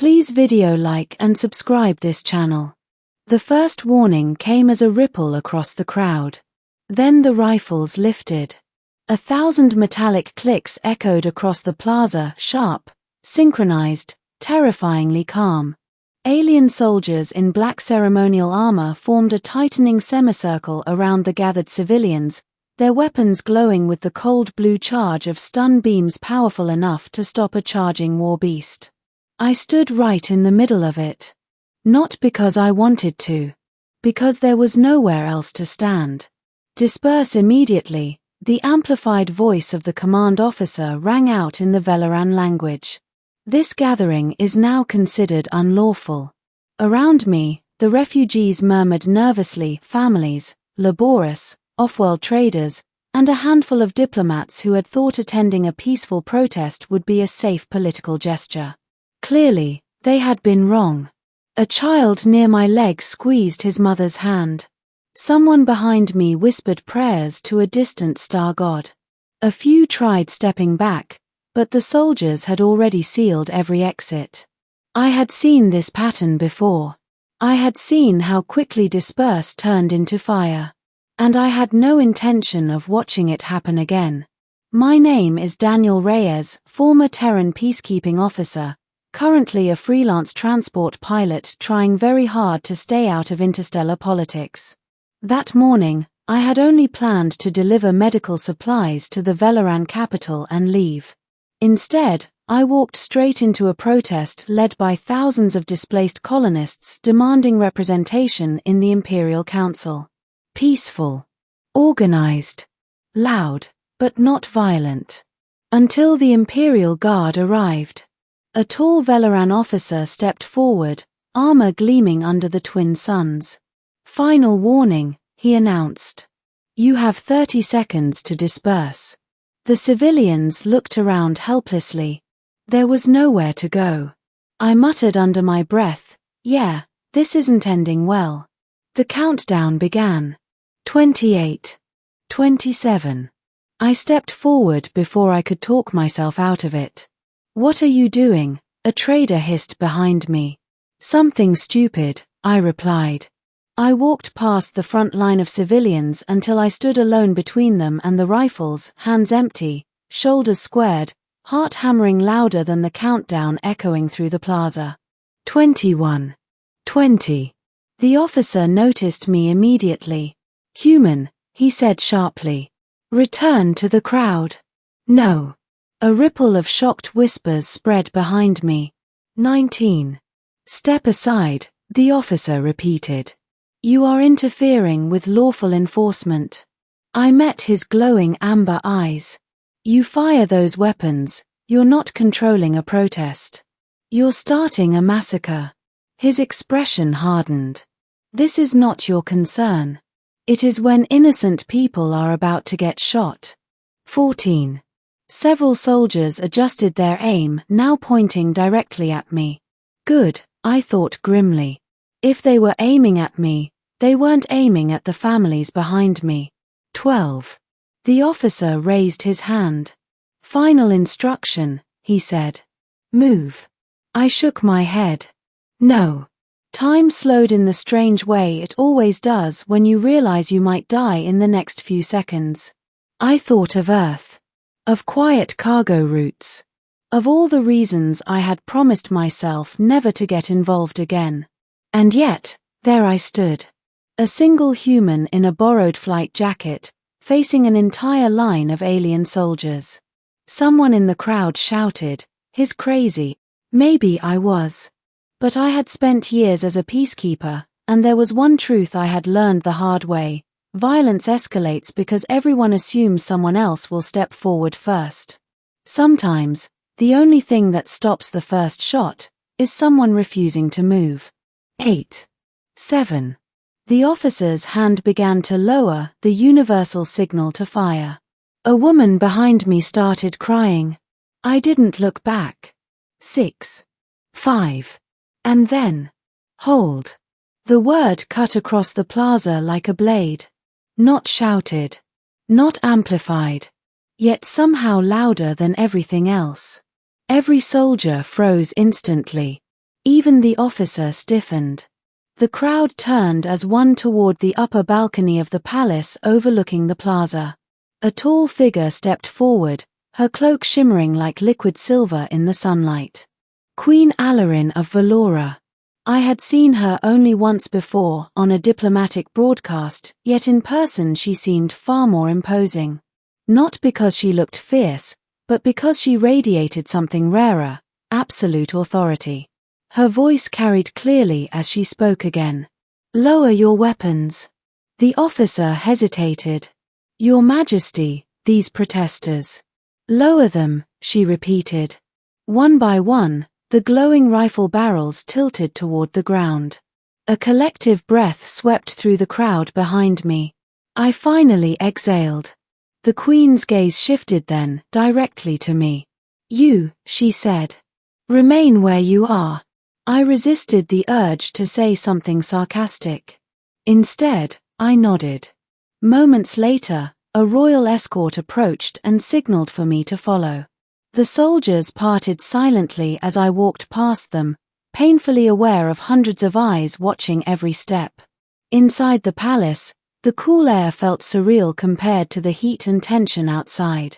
Please video like and subscribe this channel. The first warning came as a ripple across the crowd. Then the rifles lifted. 1,000 metallic clicks echoed across the plaza, sharp, synchronized, terrifyingly calm. Alien soldiers in black ceremonial armor formed a tightening semicircle around the gathered civilians, their weapons glowing with the cold blue charge of stun beams powerful enough to stop a charging war beast. I stood right in the middle of it. Not because I wanted to. Because there was nowhere else to stand. Disperse immediately, the amplified voice of the command officer rang out in the Velaran language. This gathering is now considered unlawful. Around me, the refugees murmured nervously, families, laborious, off-world traders, and a handful of diplomats who had thought attending a peaceful protest would be a safe political gesture. Clearly, they had been wrong. A child near my leg squeezed his mother's hand. Someone behind me whispered prayers to a distant star god. A few tried stepping back, but the soldiers had already sealed every exit. I had seen this pattern before. I had seen how quickly disperse turned into fire. And I had no intention of watching it happen again. My name is Daniel Reyes, former Terran peacekeeping officer, currently a freelance transport pilot trying very hard to stay out of interstellar politics. That morning, I had only planned to deliver medical supplies to the Velaran capital and leave. Instead, I walked straight into a protest led by thousands of displaced colonists demanding representation in the Imperial Council. Peaceful. Organized. Loud, but not violent. Until the Imperial Guard arrived. A tall Velaran officer stepped forward, armor gleaming under the twin suns. Final warning, he announced. You have 30 seconds to disperse. The civilians looked around helplessly. There was nowhere to go. I muttered under my breath, yeah, this isn't ending well. The countdown began. 28. 27. I stepped forward before I could talk myself out of it. What are you doing? A trader hissed behind me. Something stupid, I replied. I walked past the front line of civilians until I stood alone between them and the rifles, hands empty, shoulders squared, heart hammering louder than the countdown echoing through the plaza. 21. 20. The officer noticed me immediately. Human, he said sharply. Return to the crowd. No. A ripple of shocked whispers spread behind me. 19. Step aside, the officer repeated. You are interfering with lawful enforcement. I met his glowing amber eyes. You fire those weapons, you're not controlling a protest. You're starting a massacre. His expression hardened. This is not your concern. It is when innocent people are about to get shot. 14. Several soldiers adjusted their aim, now pointing directly at me. Good, I thought grimly. If they were aiming at me, they weren't aiming at the families behind me. 12. The officer raised his hand. Final instruction, he said. Move. I shook my head. No. Time slowed in the strange way it always does when you realize you might die in the next few seconds. I thought of Earth. Of quiet cargo routes. Of all the reasons I had promised myself never to get involved again. And yet, there I stood. A single human in a borrowed flight jacket, facing an entire line of alien soldiers. Someone in the crowd shouted, "He's crazy." Maybe I was. But I had spent years as a peacekeeper, and there was one truth I had learned the hard way. Violence escalates because everyone assumes someone else will step forward first. Sometimes, the only thing that stops the first shot is someone refusing to move. 8. 7. The officer's hand began to lower, the universal signal to fire. A woman behind me started crying. I didn't look back. 6. 5. And then, hold. The word cut across the plaza like a blade. Not shouted. Not amplified. Yet somehow louder than everything else. Every soldier froze instantly. Even the officer stiffened. The crowd turned as one toward the upper balcony of the palace overlooking the plaza. A tall figure stepped forward, her cloak shimmering like liquid silver in the sunlight. Queen Alarin of Valora. I had seen her only once before on a diplomatic broadcast, yet in person she seemed far more imposing. Not because she looked fierce, but because she radiated something rarer, absolute authority. Her voice carried clearly as she spoke again. "Lower your weapons." The officer hesitated. "Your Majesty, these protesters." "Lower them," she repeated. One by one, the glowing rifle barrels tilted toward the ground. A collective breath swept through the crowd behind me. I finally exhaled. The Queen's gaze shifted then, directly to me. "You," she said. "Remain where you are." I resisted the urge to say something sarcastic. Instead, I nodded. Moments later, a royal escort approached and signaled for me to follow. The soldiers parted silently as I walked past them, painfully aware of hundreds of eyes watching every step. Inside the palace, the cool air felt surreal compared to the heat and tension outside.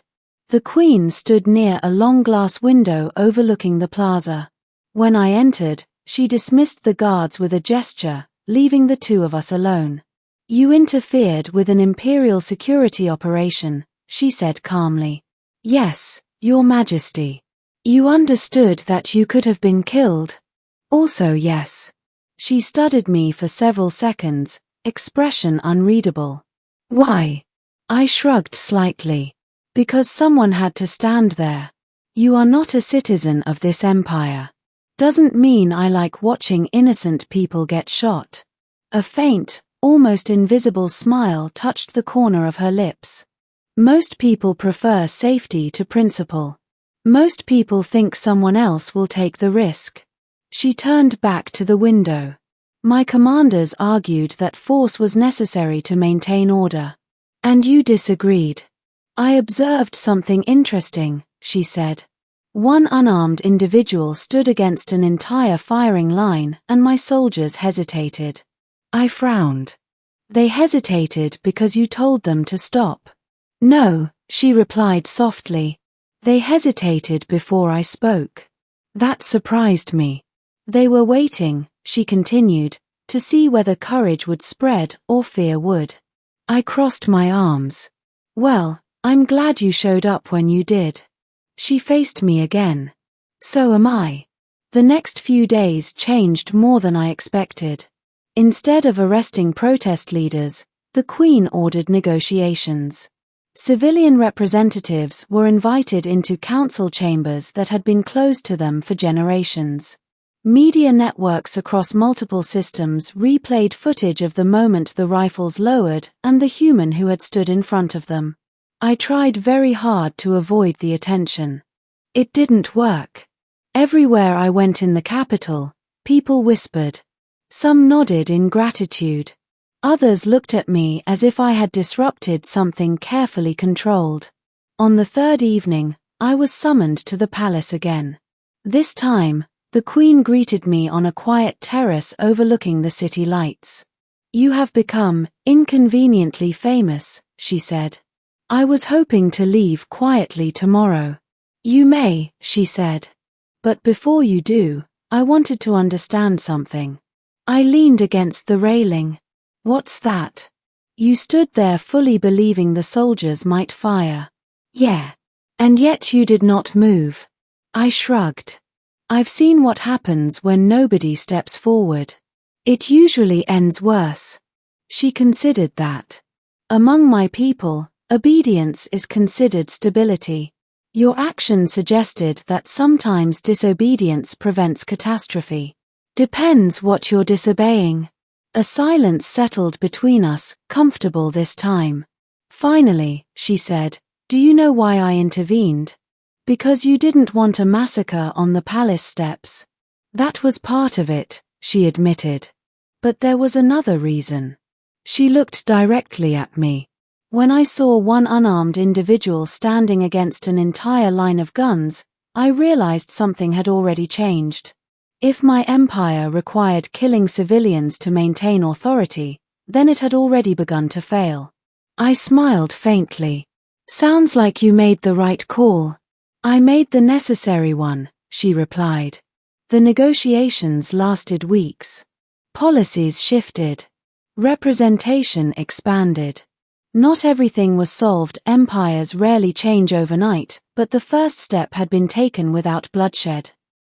The Queen stood near a long glass window overlooking the plaza. When I entered, she dismissed the guards with a gesture, leaving the two of us alone. "You interfered with an imperial security operation," she said calmly. "Yes, Your Majesty. You understood that you could have been killed." "Also yes." She studied me for several seconds, expression unreadable. "Why?" I shrugged slightly. "Because someone had to stand there. You are not a citizen of this empire. Doesn't mean I like watching innocent people get shot." A faint, almost invisible smile touched the corner of her lips. "Most people prefer safety to principle. Most people think someone else will take the risk." She turned back to the window. "My commanders argued that force was necessary to maintain order. And you disagreed." "I observed something interesting," she said. One unarmed individual stood against an entire firing line and my soldiers hesitated. I frowned. "They hesitated because you told them to stop." "No," she replied softly. "They hesitated before I spoke." That surprised me. "They were waiting," she continued, "to see whether courage would spread or fear would." I crossed my arms. "Well, I'm glad you showed up when you did." She faced me again. "So am I." The next few days changed more than I expected. Instead of arresting protest leaders, the Queen ordered negotiations. Civilian representatives were invited into council chambers that had been closed to them for generations. Media networks across multiple systems replayed footage of the moment the rifles lowered and the human who had stood in front of them. I tried very hard to avoid the attention. It didn't work. Everywhere I went in the capital, people whispered. Some nodded in gratitude. Others looked at me as if I had disrupted something carefully controlled. On the third evening, I was summoned to the palace again. This time, the Queen greeted me on a quiet terrace overlooking the city lights. "You have become inconveniently famous," she said. "I was hoping to leave quietly tomorrow." "You may," she said. "But before you do, I wanted to understand something." I leaned against the railing. "What's that?" "You stood there fully believing the soldiers might fire." "Yeah. And yet you did not move." I shrugged. "I've seen what happens when nobody steps forward. It usually ends worse." She considered that. "Among my people, obedience is considered stability. Your action suggested that sometimes disobedience prevents catastrophe." "Depends what you're disobeying." A silence settled between us, comfortable this time. "Finally," she said, "do you know why I intervened?" "Because you didn't want a massacre on the palace steps." "That was part of it," she admitted. "But there was another reason." She looked directly at me. When I saw one unarmed individual standing against an entire line of guns, I realized something had already changed. If my empire required killing civilians to maintain authority, then it had already begun to fail. I smiled faintly. Sounds like you made the right call. I made the necessary one, she replied. The negotiations lasted weeks. Policies shifted. Representation expanded. Not everything was solved. Empires rarely change overnight, but the first step had been taken without bloodshed.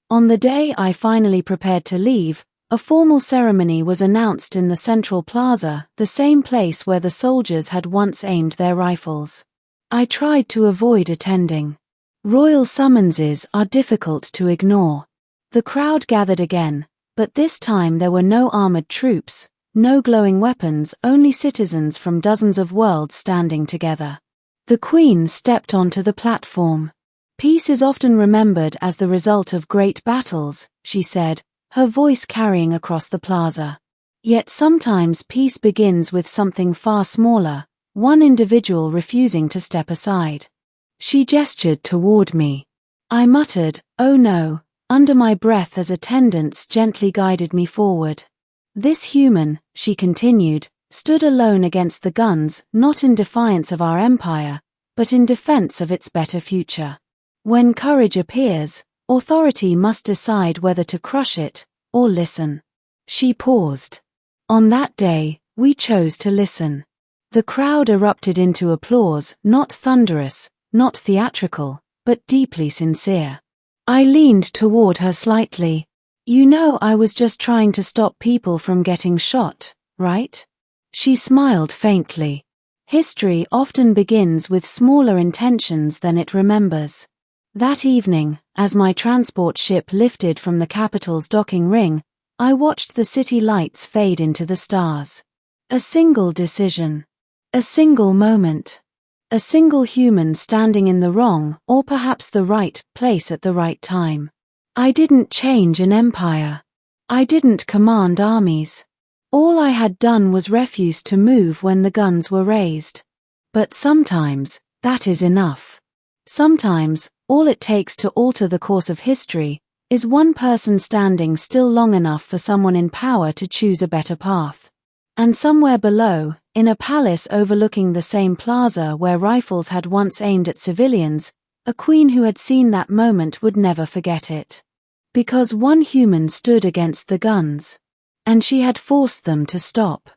On the day I finally prepared to leave, a formal ceremony was announced in the central plaza, the same place where the soldiers had once aimed their rifles. I tried to avoid attending. Royal summonses are difficult to ignore. The crowd gathered again, but this time there were no armored troops, no glowing weapons, only citizens from dozens of worlds standing together. The Queen stepped onto the platform. Peace is often remembered as the result of great battles, she said, her voice carrying across the plaza. Yet sometimes peace begins with something far smaller, one individual refusing to step aside. She gestured toward me. I muttered, "Oh no," under my breath as attendants gently guided me forward. This human, she continued, stood alone against the guns, not in defiance of our empire, but in defense of its better future. When courage appears, authority must decide whether to crush it or listen. She paused. On that day, we chose to listen. The crowd erupted into applause, not thunderous, not theatrical, but deeply sincere. I leaned toward her slightly. "You know, I was just trying to stop people from getting shot, right?" She smiled faintly. History often begins with smaller intentions than it remembers. That evening, as my transport ship lifted from the capital's docking ring, I watched the city lights fade into the stars. A single decision. A single moment. A single human standing in the wrong, or perhaps the right, place at the right time. I didn't change an empire. I didn't command armies. All I had done was refuse to move when the guns were raised. But sometimes, that is enough. Sometimes, all it takes to alter the course of history is one person standing still long enough for someone in power to choose a better path. And somewhere below, in a palace overlooking the same plaza where rifles had once aimed at civilians, a queen who had seen that moment would never forget it. Because one human stood against the guns. And she had forced them to stop.